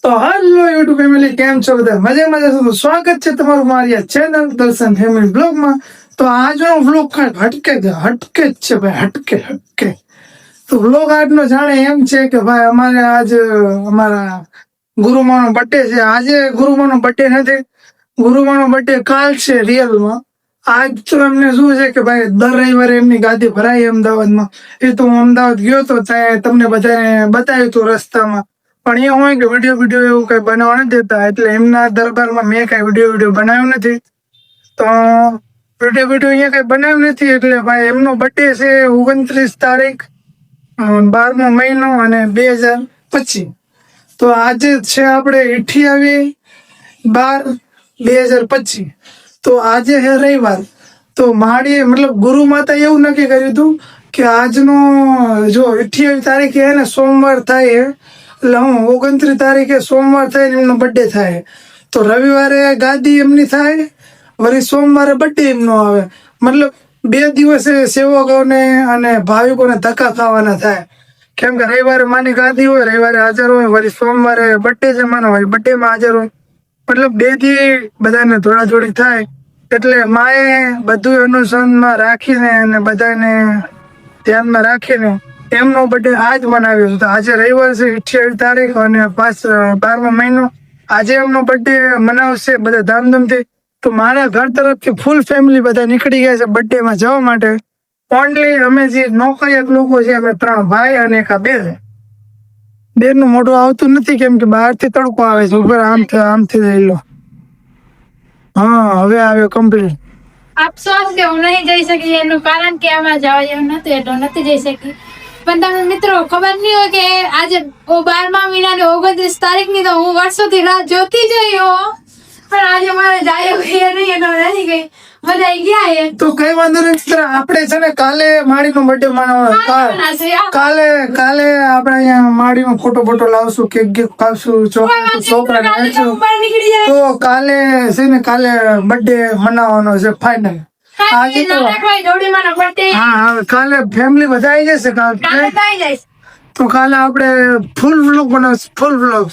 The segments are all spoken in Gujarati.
તો હેલો યુટ્યુબ ફેમિલી, કેમ છો બધા? મજામાં જશો તો સ્વાગત છે તમારું મારી આ ચેનલ દર્શન ફેમિલી બ્લોગમાં. તો આજનો વ્લોગ હટકે જ છે ભાઈ, હટકે. તો વ્લોગ આજનો જાણે એમ છે કે ભાઈ અમારે આજ અમારા ગુરુમાનો બર્થડે છે. આજે ગુરુમાનો બર્થડે નથી, ગુરુમાનો બર્થડે કાલ છે રિયલમાં. આજ તો એમને શું છે કે ભાઈ દર રવિવારે એમની ગાદી ભરાય અમદાવાદમાં. એ તો હું અમદાવાદ ગયો તો ત્યાં તમને બધાને બતાવ્યું હતું રસ્તામાં. પણ એ હોય કે વિડીયો એવું કઈ બનાવવા નથી દેતા, એટલે એમના દરબારમાં મેં કઈ વિડીયો બનાવ્યો નથી. તો વિડીયો અહીંયા કઈ બનાવ્યું નથી. એટલે ભાઈ એમનો બર્થડે છે 29 તારીખ 12મો મહિનો અને 2025. તો આજે છે આપણે 28/12/2025. તો આજે છે રવિવાર. તો માળીએ મતલબ ગુરુ માતા એવું નક્કી કર્યું હતું કે આજનો જો 28 તારીખે ને સોમવાર થાય, એટલે હું 29 તારીખે સોમવાર થાય ને એમનો બર્થડે થાય. તો રવિવારે ગાદી એમની થાય, વળી સોમવારે બર્થડે એમનો આવે. મતલબ 2 દિવસે સેવકોને અને ભાવિકોને ધક્કા ખાવાના થાય. કેમ કે રવિવારે માની ગાદી હોય, રવિવારે હાજર હોય, વળી સોમવારે બર્થડે જમાનો હોય, બર્થડેમાં હાજર હોય. મતલબ 2 દી બધાને દોડાદોડી થાય. એટલે માએ બધું અનુસંધાનમાં રાખીને અને બધાને ધ્યાનમાં રાખીને એમનો બર્થડે આજ મનાવ્યો હતો. આજે રવિવાર છે 28 તારીખ અને 12મો મહિનો. આજે એમનો બર્થડે મનાવશે બધા ધામધૂમથી. તો મારા ઘર તરફથી ફૂલ ફેમિલી બધા નીકળી ગયા છે બર્થડેમાં જવા માટે. ઓનલી અમે જે નોકરિયાત લોકો છે, અમે 3 ભાઈ અને એક બેન. બેનનું મોઢું આવતું નથી કેમ કે બહારથી તડકો આવે છે. ઉપર આમથી લઈ લો. હા, હવે આવ્યો કમ્પ્લીટ. અફસોસ કે હું નહીં જઈ શકી, એનું કારણ કે આમાં જવા જેવું નતું એટલે નથી જઈ શકી. પણ તમને મિત્રો ખબર નહીં હોય કે આજે 12મા મહિનાની 29 તારીખની તો હું વર્ષોથી રાહ જોતી જ રહ્યો, પણ આજે મારે જાય નહીં એટલે નથી ગઈ. બધા ગયા તો કઈ વાંધો નહીં મિત્ર, આપણે છે ને કાલે માળીનો બર્થડે મનાવવાનો. કાલે આપણે અહીંયા માળીનો ફોટો લાવશું, કેક ખાવશું, છોકરાને આપશું. તો કાલે છે ને બર્થડે મનાવવાનો છે ફાઇનલ. આજે તો હા, કાલે ફેમિલી બધા આવી જશે. તો કાલે આપણે ફૂલ વ્લોગ બનાવશું, ફૂલ વ્લોગ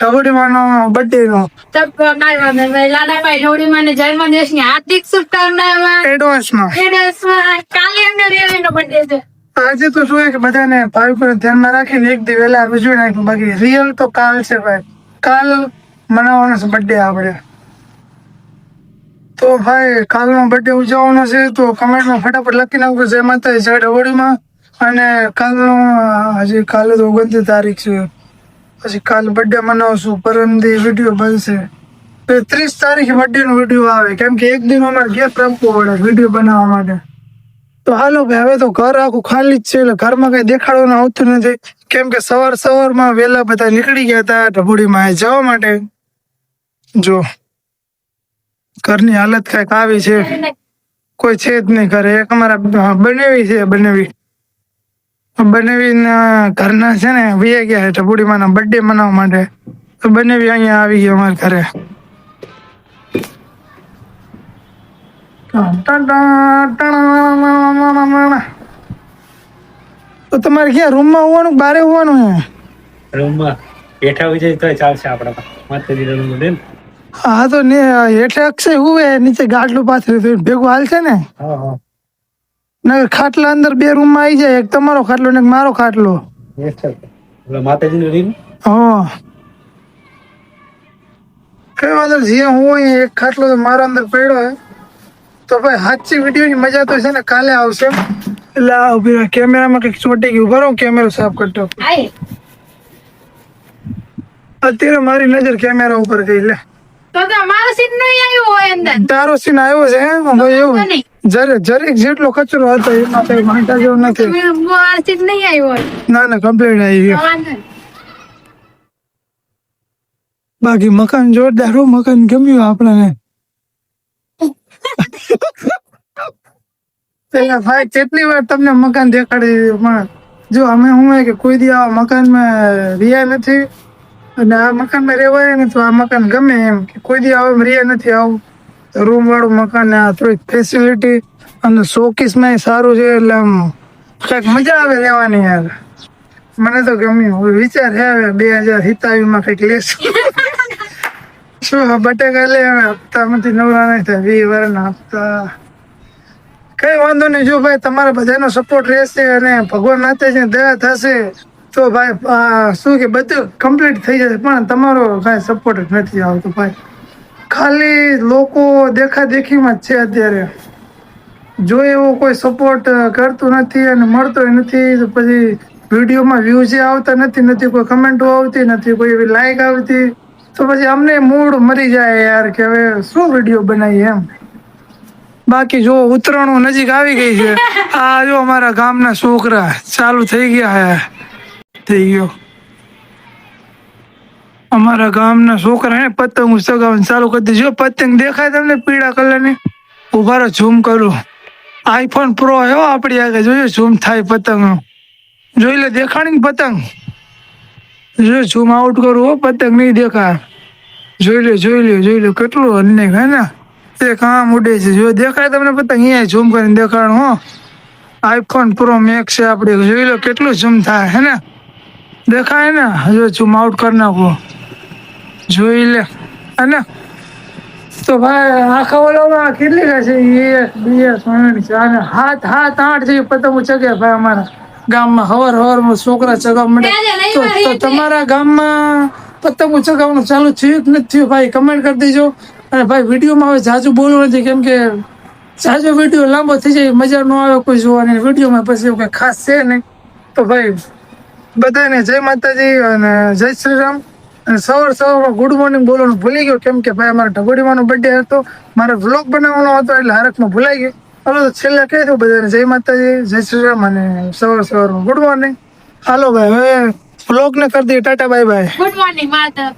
ઢબુડીમાંનો બર્થડે નો. લાલાભાઈ ઢોડીમાને જન્મદિવસની હાર્દિક શુભકામનાઓ એડવાન્સમાં. કાલે એમનો રિયલનો બર્થડે છે. આજે તો શું કે બધાને ભાવિકોને ધ્યાનમાં રાખીને એક દી વહેલા ઉજવી નાખ્યું. બાકી રિયલ તો કાલ છે ભાઈ, કાલ મનાવવાનો છે બર્થડે આપણે. તો ભાઈ કાલનો બર્થડે ઉજવવાનો છે તો કમેન્ટમાં ફટાફટ લખી નાખો જય માતાજી, જય ઢવડીમાં. અને કાલે તો 29 તારીખ છે. પછી કાલ બર્થડે મનાવશું, પરમદી વિડીયો બનશે. 30 તારીખે બર્થડે નો વિડીયો આવે, કેમ કે એક દિન અમારે ગેપ રાખવું પડે વિડીયો બનાવવા માટે. તો હાલો ભાઈ, હવે તો ઘર આખું ખાલી જ છે, એટલે ઘરમાં કઈ દેખાડવાનું આવતું નથી. કેમ કે સવારમાં વહેલા બધા નીકળી ગયા હતા ઢબુડીમાં જવા માટે. જો ઘરની હાલત કઈક આવી છે, કોઈ છે જ નહીં ઘરે. એક અમારા બનેવીના ઘરના છે ને વૈયા ગયા છે ઢબુડીમાંના બર્થડે મનાવવા માટે. તો બનેવી અહીંયા આવી ગઈ અમારા ઘરે. તો તમારે ક્યાં રૂમમાં હોવાનું, બારે હોવાનું? રૂમમાં બેઠા હોય છે તો ચાલશે આપણા માતાજીના રૂમ ને. હા, તો હેઠે અક્ષય હુવે, નીચે ગાટલું પાથર્યું ભેગું હાલ છે ને. હા, ખાટલા અંદર 2 રૂમમાં આવી જાય, એક તમારો ખાટલો ને એક મારો ખાટલો. માતાજીનું રૂમ. હા, કઈ વાંધો જે હોય એક ખાટલો તો મારો અંદર પડ્યો હે. તો ભાઈ સાચી વિડીયોની મજા તો છે ને કાલે આવશે. એટલે ઉભી કેમેરામાં કઈક ચોટી ગયું, બરો કેમેરો સાફ કરતો. અત્યારે મારી નજર કેમેરા ઉપર ગઈ. લે તો મારો સીન નહીં આવ્યો હોય અંદર. તારો સીન આવ્યો છે એવું? જરેક જેટલો કચરો હતો એમાં કઈ વાંટા જેવું નથી. મારો સીન નહીં આવ્યો હોય. ના કમ્પ્લીટ આવી ગયો. બાકી મકાન જોરદાર, મકાન ગમ્યું આપણને. પેલા ભાઈ કેટલી વાર તમને મકાન દેખાડી, પણ જો અમે શું કે કોઈ દી આવા મકાનમાં રહ્યા નથી, અને આ મકાનમાં રહેવાય ને તો આ મકાન ગમે એમ. કોઈ દી આવા રહ્યા નથી. આવું રૂમ વાળું મકાન, આ થોડીક ફેસિલિટી અને શોકેસમાં સારું છે, એટલે આમ કઈક મજા આવે રહેવાની યાર. મને તો ગમ્યું. હવે વિચાર છે હવે 2027 માં કઈક લેશું. શું બટેકા લે હવે હપ્તામાંથી નવરા નહીં થાય 20 વર્ષના હપ્તા. કઈ વાંધો નહીં. જો ભાઈ તમારા બધાનો સપોર્ટ રહેશે અને ભગવાન માતાજી દયા થશે તો ભાઈ શું કે બધું કમ્પ્લીટ થઈ જશે. પણ તમારો કાંઈ સપોર્ટ જ નથી આવતો ભાઈ. ખાલી લોકો દેખાદેખીમાં જ છે અત્યારે. જો એવો કોઈ સપોર્ટ કરતું નથી અને મળતો નથી તો પછી વિડીયોમાં વ્યૂઝ આવતા નથી કોઈ કમેન્ટો આવતી નથી, કોઈ એવી લાઈક આવતી, તો પછી અમને મૂડ મરી જાય યાર કે હવે શું વિડીયો બનાવીએ એમ. બાકી જો ઉત્તરાયણ નજીક આવી ગઈ છે. આ જો અમારા ગામના છોકરા ચાલુ થઈ ગયા થઈ ગયો. અમારા ગામના છોકરા પતંગ ચગાવવાનું ચાલુ કરી દીધું. પતંગ દેખાય તમને પીળા કલરની? ઉભા રહો ઝૂમ કરું. આઈફોન પ્રો આવ્યો આપણી આગળ, જોયો ઝૂમ થાય પતંગ. જોઈ લે દેખાણી ને પતંગ. જો ઝૂમ આઉટ કરું હો, પતંગ નહીં દેખાય. જોઈ લે કેટલું અન્યાય હે ને. એક આમ ઉડે છે, જો દેખાય તમને પતંગ? અહીંયા ઝૂમ કરીને દેખાડું હો. આઈફોન પ્રો મેક્સ છે આપણે. જોઈ લો કેટલું ઝૂમ થાય હે ને, દેખાય ને? જો ઝૂમ આઉટ કરી નાખો, જોઈ લે. અને તો ભાઈ આખા ઓલામાં કેટલી છે? 1 2 3 4 7 8 જેવી પતંગો ચગે ભાઈ અમારા ગામમાં. હવાર છોકરા ચગાવવા મળે. તો તમારા ગામમાં પતંગો ચગાવવાનું ચાલુ થયું કે નથી થયું ભાઈ કમેન્ટ કરી દેજો. અને ભાઈ વિડીયોમાં હવે જાજુ બોલવું નથી, કેમ કે જાજો વિડીયો લાંબો થઈ જાય, મજા ન આવે કોઈ જોવાની. વિડીયોમાં પછી એવું કંઈ ખાસ છે નહીં. તો ભાઈ બધાને જય માતાજી અને જય શ્રી રામ. અને સવારમાં ગુડ મોર્નિંગ બોલવાનું ભૂલી ગયો, કેમ કે ભાઈ અમારા ઢબુડીમાંનો બર્થડે હતો, મારે વ્લોગ બનાવવાનો હતો એટલે હરખમાં ભૂલાઈ ગયો. હાલો તો છેલ્લે કહી દઉં બધાને જય માતાજી, જય શ્રી રામ અને સવારમાં ગુડ મોર્નિંગ. હાલો ભાઈ હવે વ્લોગને કરી દઈએ Tata bye bye. Good morning Madhav.